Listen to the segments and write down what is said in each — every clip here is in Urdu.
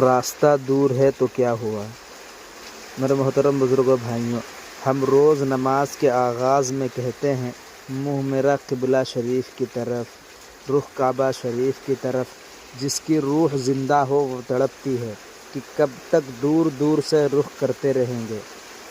راستہ دور ہے تو کیا ہوا؟ میرے محترم بزرگوں بھائیوں، ہم روز نماز کے آغاز میں کہتے ہیں منہ میرا قبلہ شریف کی طرف، رخ کعبہ شریف کی طرف۔ جس کی روح زندہ ہو وہ تڑپتی ہے کہ کب تک دور دور سے رخ کرتے رہیں گے۔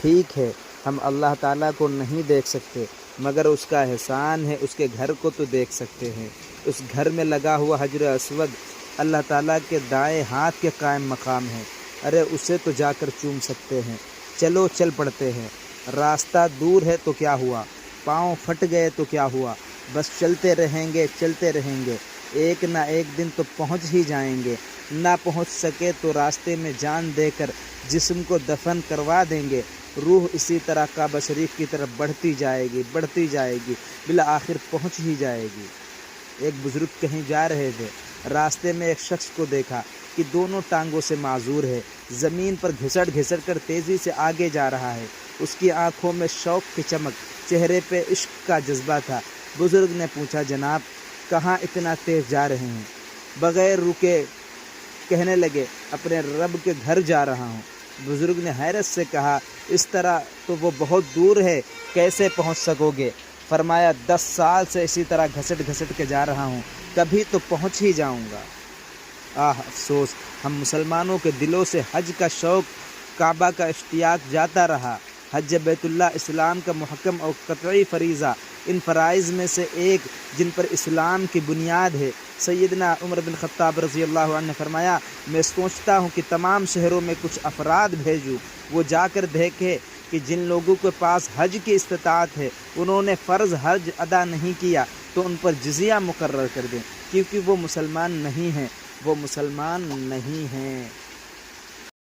ٹھیک ہے، ہم اللہ تعالیٰ کو نہیں دیکھ سکتے، مگر اس کا احسان ہے اس کے گھر کو تو دیکھ سکتے ہیں۔ اس گھر میں لگا ہوا حجر اسود اللہ تعالیٰ کے دائیں ہاتھ کے قائم مقام ہے۔ ارے اسے تو جا کر چوم سکتے ہیں۔ چلو چل پڑتے ہیں۔ راستہ دور ہے تو کیا ہوا؟ پاؤں پھٹ گئے تو کیا ہوا؟ بس چلتے رہیں گے، چلتے رہیں گے، ایک نہ ایک دن تو پہنچ ہی جائیں گے۔ نہ پہنچ سکے تو راستے میں جان دے کر جسم کو دفن کروا دیں گے۔ روح اسی طرح کعبہ شریف کی طرف بڑھتی جائے گی، بڑھتی جائے گی، بالآخر پہنچ ہی جائے گی۔ ایک بزرگ کہیں جا رہے تھے، راستے میں ایک شخص کو دیکھا کہ دونوں ٹانگوں سے معذور ہے، زمین پر گھسٹ گھسٹ کر تیزی سے آگے جا رہا ہے۔ اس کی آنکھوں میں شوق کی چمک، چہرے پہ عشق کا جذبہ تھا۔ بزرگ نے پوچھا، جناب کہاں اتنا تیز جا رہے ہیں؟ بغیر رکے کہنے لگے، اپنے رب کے گھر جا رہا ہوں۔ بزرگ نے حیرت سے کہا، اس طرح تو وہ بہت دور ہے، کیسے پہنچ سکو گے؟ فرمایا، 10 سال سے اسی طرح گھسٹ گھسٹ کے جا رہا ہوں، کبھی تو پہنچ ہی جاؤں گا۔ افسوس، ہم مسلمانوں کے دلوں سے حج کا شوق، کعبہ کا اشتیاق جاتا رہا۔ حج بیت اللہ اسلام کا محکم اور قطعی فریضہ، ان فرائض میں سے ایک جن پر اسلام کی بنیاد ہے۔ سیدنا عمر بن خطاب رضی اللہ عنہ نے فرمایا، میں سوچتا ہوں کہ تمام شہروں میں کچھ افراد بھیجوں، وہ جا کر دیکھے کہ جن لوگوں کے پاس حج کی استطاعت ہے انہوں نے فرض حج ادا نہیں کیا تو ان پر جزیہ مقرر کر دیں، کیونکہ وہ مسلمان نہیں ہیں، وہ مسلمان نہیں ہیں۔